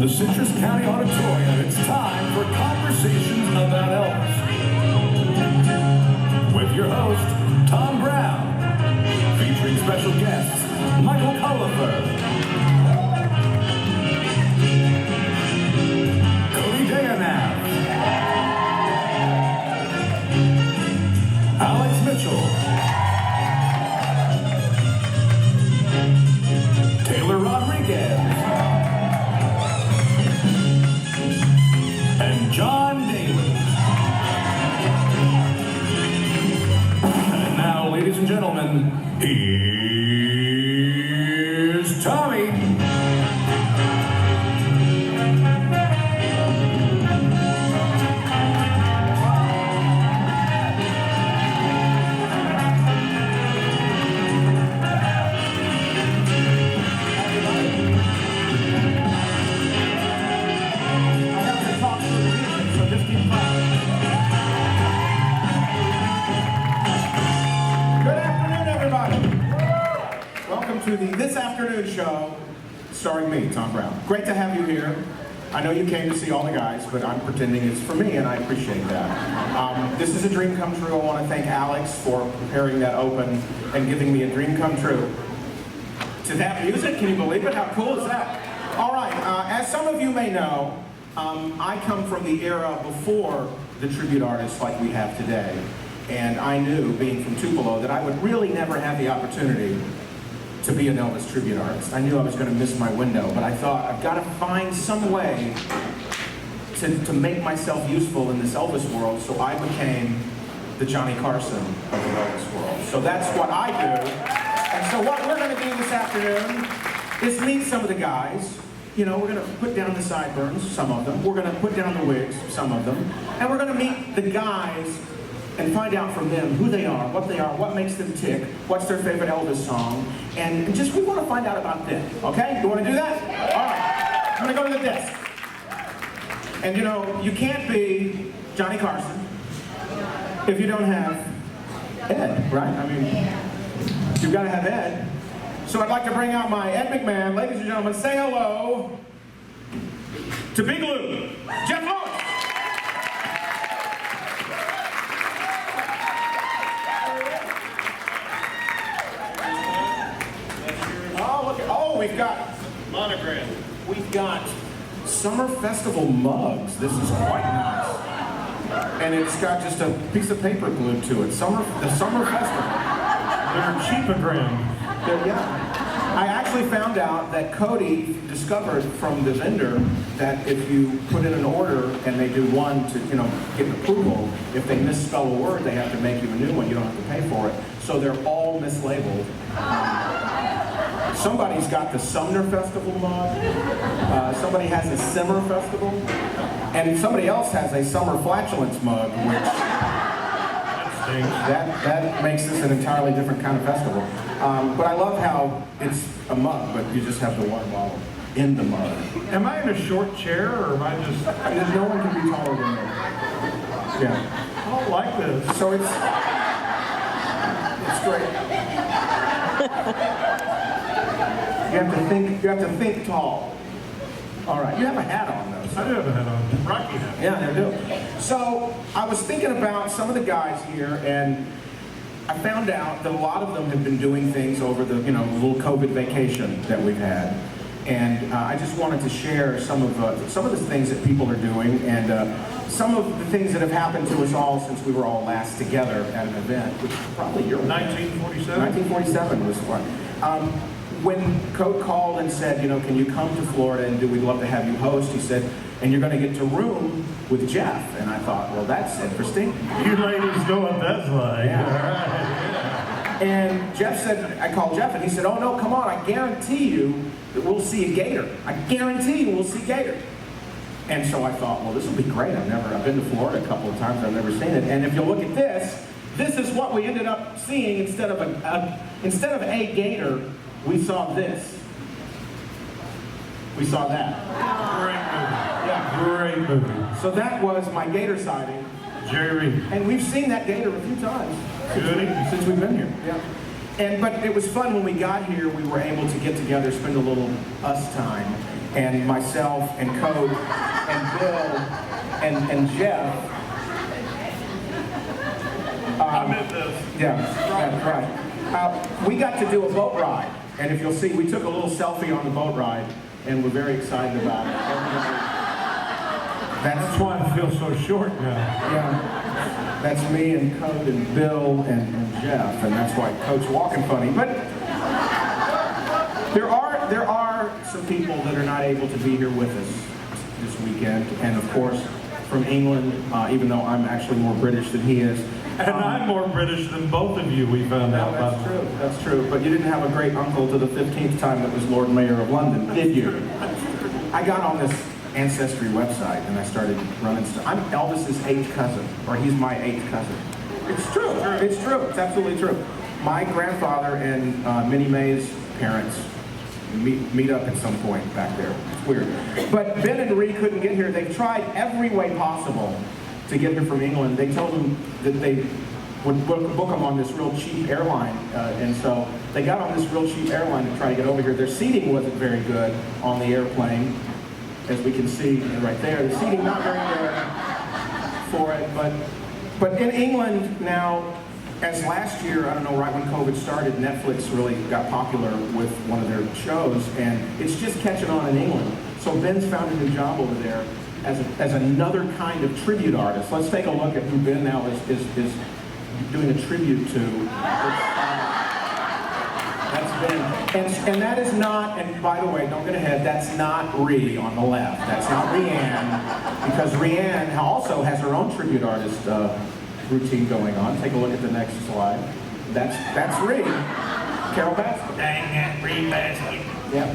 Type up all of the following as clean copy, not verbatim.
the Citrus County Auditorium, it's time for Conversations About Elvis. With your host, Tom Brown, featuring special guests, Michael CULLIPHER, Alex Mitchell, Taylor Rodriguez, and John DALY. And now, ladies and gentlemen, here's Tommy. To the This Afternoon show, starring me, Tom Brown. Great to have you here. I know you came to see all the guys, but I'm pretending it's for me, and I appreciate that. This is a dream come true. I want to thank Alex for preparing that open and giving me a dream come true. To that music, can you believe it? How cool is that? All right, as some of you may know, I come from the era before the tribute artists like we have today, and I knew, being from Tupelo, that I would really never have the opportunity to be an Elvis tribute artist. I knew I was going to miss my window, but I thought I've got to find some way to make myself useful in this Elvis world, so I became the Johnny Carson of the Elvis world. So that's what I do. And so what we're going to do this afternoon is meet some of the guys. You know, we're going to put down the sideburns, some of them. We're going to put down the wigs, some of them. And we're going to meet the guys and find out from them who they are, what makes them tick, what's their favorite Elvis song, and just we want to find out about them, okay? You want to do that? All right, I'm going to go to the desk. And you know, you can't be Johnny Carson if you don't have Ed, right? I mean, you've got to have Ed. So I'd like to bring out my Ed McMahon. Ladies and gentlemen, say hello to Big Lou, Jeff Lewis. We've got monogram. We've got Summer Festival mugs. This is quite nice. And it's got just a piece of paper glued to it. The Summer Festival. They're cheapogram. Yeah. I actually found out that Cody discovered from the vendor that if you put in an order and they do one to, get approval, if they misspell a word, they have to make you a new one. You don't have to pay for it. So they're all mislabeled. Somebody's got the Sumner Festival mug, somebody has a Simmer Festival, and somebody else has a Summer Flatulence mug, which that makes this an entirely different kind of festival. But I love how it's a mug, but you just have the water bottle in the mug. Am I in a short chair, or am I just... No one can be taller than me. Yeah. I don't like this. So it's great. You have to think tall. All right, you have a hat on though. I do have a hat on. Rocky hat. Yeah, I do. So I was thinking about some of the guys here, and I found out that a lot of them have been doing things over the little COVID vacation that we've had, and I just wanted to share some of the things that people are doing, and some of the things that have happened to us all since we were all last together at an event, which is probably your 1947. 1947 was one. When Coach called and said, can you come to Florida and we'd love to have you host, he said, and you're going to get to room with Jeff. And I thought, well, that's interesting. You ladies know what that's like. Yeah. All right. Yeah. And Jeff said, I called Jeff and he said, oh no, come on, I guarantee you that we'll see a gator. I guarantee you we'll see gator. And so I thought, well, this will be great. I've been to Florida a couple of times, I've never seen it. And if you look at this is what we ended up seeing instead of a gator. We saw this. We saw that. Great movie. Yeah. Great movie. So that was my gator sighting. Jerry. And we've seen that gator a few times since we've been here. Yeah. But it was fun when we got here. We were able to get together, spend a little us time, and myself and Code and Bill and Jeff. I'm in this. Yeah, that's right. We got to do a boat ride, and if you'll see, we took a little selfie on the boat ride, and we're very excited about it. That's why I feel so short now. Yeah, that's me and Code and Bill and Jeff, and that's why Code's walking funny. But there are some people that are not able to be here with us this weekend, and of course from England, even though I'm actually more British than he is. And I'm more British than both of you, we found out. That's true, that's true. But you didn't have a great uncle to the 15th time that was Lord Mayor of London, did you? I got on this Ancestry website and I started running stuff. I'm Elvis's 8th cousin, or he's my 8th cousin. It's true, it's true, it's absolutely true. My grandfather and Minnie Mae's parents meet up at some point back there. It's weird. But Ben and Ree couldn't get here. They've tried every way possible to get here from England. They told them that they would book them on this real cheap airline, and so they got on this real cheap airline to try to get over here. Their seating wasn't very good on the airplane, as we can see right there. The seating not very good for it, but in England now, as last year, I don't know, right when COVID started, Netflix really got popular with one of their shows, and it's just catching on in England. So Ben's found a new job over there as another kind of tribute artist. Let's take a look at who Ben now is doing a tribute to. That's Ben. And that is not, and by the way, don't get ahead, that's not Ree on the left. That's not Rhiann, because Rhiann also has her own tribute artist routine going on. Take a look at the next slide. That's Ree. Carol Baskin. Dang it, Ree Baskin. Yeah.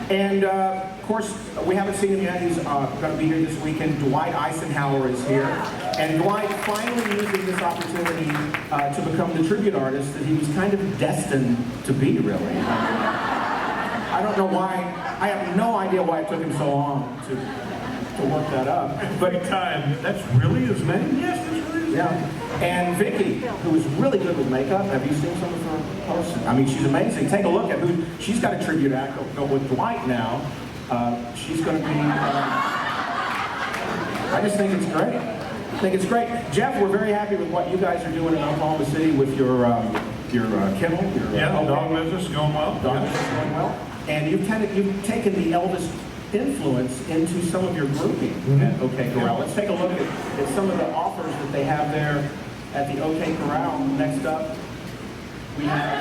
And of course, we haven't seen him yet. He's going to be here this weekend. Dwight Eisenhower is here. And Dwight finally using this opportunity to become the tribute artist that he was kind of destined to be, really. I don't know why. I have no idea why it took him so long to work that up. But time, that's really his name? Yes, that's really his name. Yeah. And Vicky, who is really good with makeup. Have you seen some of her posts? I mean, she's amazing. Take a look at who, she's got a tribute act with Dwight now. She's going to be, I just think it's great. I think it's great. Jeff, we're very happy with what you guys are doing in Oklahoma City with your kennel. Dog business going well. Dog business going well. And you've taken the Elvis influence into some of your grouping at OK Corral. Let's take a look at some of the offers that they have there at the OK Corral. Next up, we have,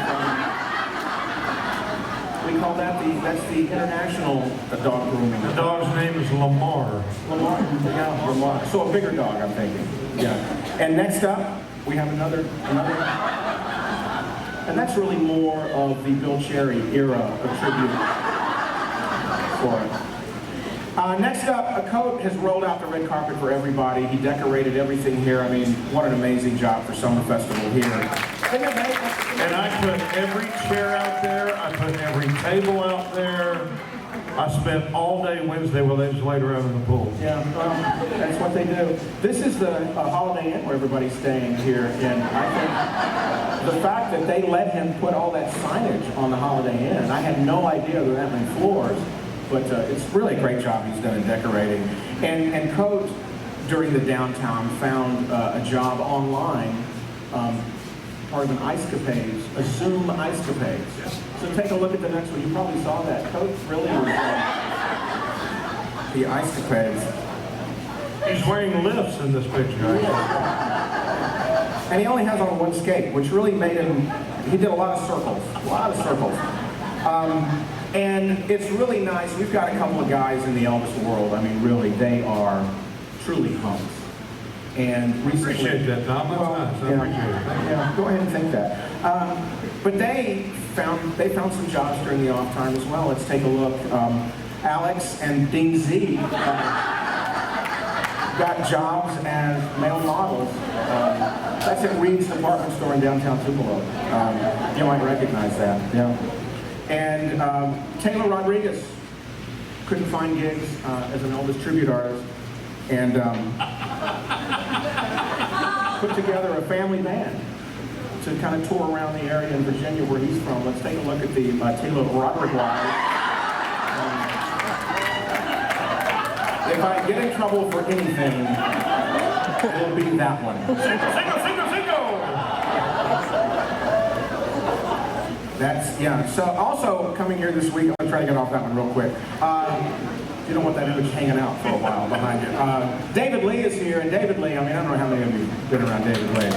we call that's the international dog grooming. The dog's name is Lamar. Lamar, yeah, Lamar. So a bigger dog, I'm thinking. Yeah. And next up, we have another, and that's really more of the Bill Cherry era of tribute for it. Next up, a coat has rolled out the red carpet for everybody. He decorated everything here. I mean, what an amazing job for Summer Festival here. And I put every chair out there. I put every table out there. I spent all day Wednesday while they just laid around in the pool. Yeah, well, that's what they do. This is the Holiday Inn where everybody's staying here. And I think the fact that they let him put all that signage on the Holiday Inn, I had no idea there were that many floors. But it's really a great job he's done in decorating. And Coach, during the downtown, found a job online, part of an Icecapades, a Zoom Icecapades. So take a look at the next one. You probably saw that. Coach really was the Icecapades. He's wearing lifts in this picture. And he only has on one skate, which really made him, he did a lot of circles. And it's really nice. We've got a couple of guys in the Elvis world. I mean, really, they are truly hunks. And recently, Appreciate that, Tom. That's nice. I appreciate it. Yeah, go ahead and think that. But they found some jobs during the off time as well. Let's take a look. Alex and Ding Z got jobs as male models. That's at Reed's department store in downtown Tupelo. You might recognize that. Yeah. And Taylor Rodriguez couldn't find gigs as an Elvis tribute artist, and put together a family band to kind of tour around the area in Virginia where he's from. Let's take a look at the Taylor Rodriguez. If I get in trouble for anything, it'll be that one. Single! That's, yeah. So also coming here this week, I'm going to try to get off that one real quick. You don't want that image hanging out for a while behind you. David Lee is here, and David Lee, I mean, I don't know how many of you have been around David Lee.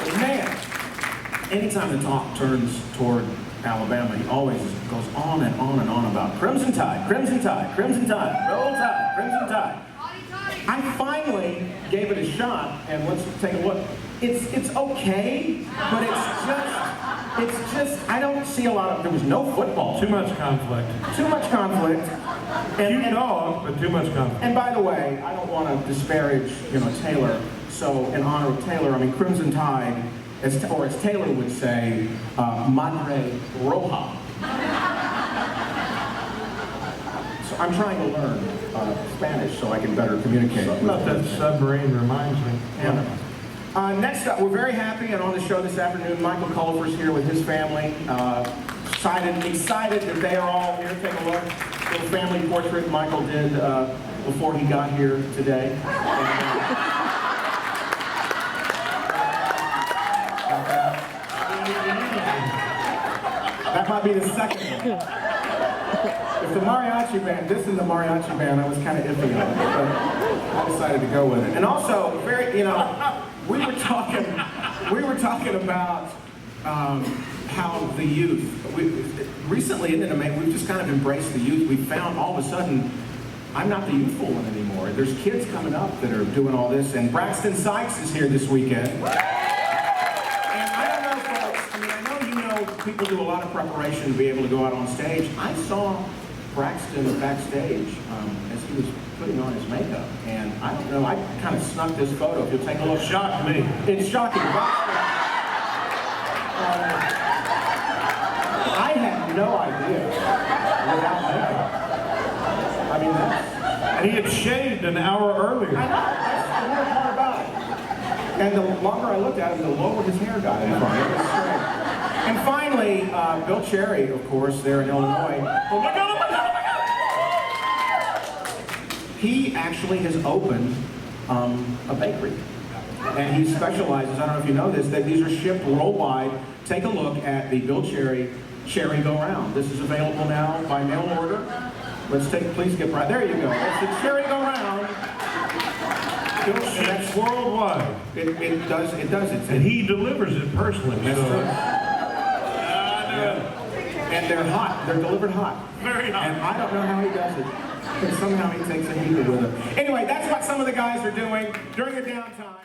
But man, anytime the talk turns toward Alabama, he always goes on and on and on about Crimson Tide, Crimson Tide, Crimson Tide, Roll Tide, Crimson Tide. I finally gave it a shot, and let's take a look. It's okay, but it's just, I don't see a lot of, there was no football. Too much conflict. Too much conflict. Cute dog, but too much conflict. And by the way, I don't want to disparage, Taylor. So in honor of Taylor, I mean, Crimson Tide, as Taylor would say, Madre Roja. So I'm trying to learn Spanish so I can better communicate. Something about that submarine reminds me. Yeah. Next up, we're very happy, and on the show this afternoon, Michael Cullipher's here with his family. Excited that they are all here. Take a look. Little family portrait Michael did before he got here today. That might be the second one. If the mariachi band, this is the mariachi band, I was kind of iffy on it, but I decided to go with it. And also, we were talking about how the youth, recently, isn't it amazing? We've just kind of embraced the youth. We found all of a sudden, I'm not the youthful one anymore. There's kids coming up that are doing all this, and Braxton Sykes is here this weekend. And I don't know, folks, I mean, I know you know people do a lot of preparation to be able to go out on stage. I saw Braxton backstage as he was putting on his makeup, and I don't know, I kind of snuck this photo. If you'll take a look. Shocked me. It's shocking. I had no idea without makeup. I mean, And he had shaved an hour earlier. I know, that's the weird part about it. And the longer I looked at him, the lower his hair got in front. It was strange. And finally, Bill Cherry, of course, there in Illinois. Oh my God, oh my God, oh my God! He actually has opened a bakery. And he specializes, I don't know if you know this, that these are shipped worldwide. Take a look at the Bill Cherry Go Round. This is available now by mail order. Please get right, there you go. It's the Cherry Go Round. It's worldwide. It does. And he delivers it personally. That's so. true. And they're hot. They're delivered hot. Very hot. And I don't know how he does it. But somehow he takes a heater with him. Anyway, that's what some of the guys are doing during the downtime.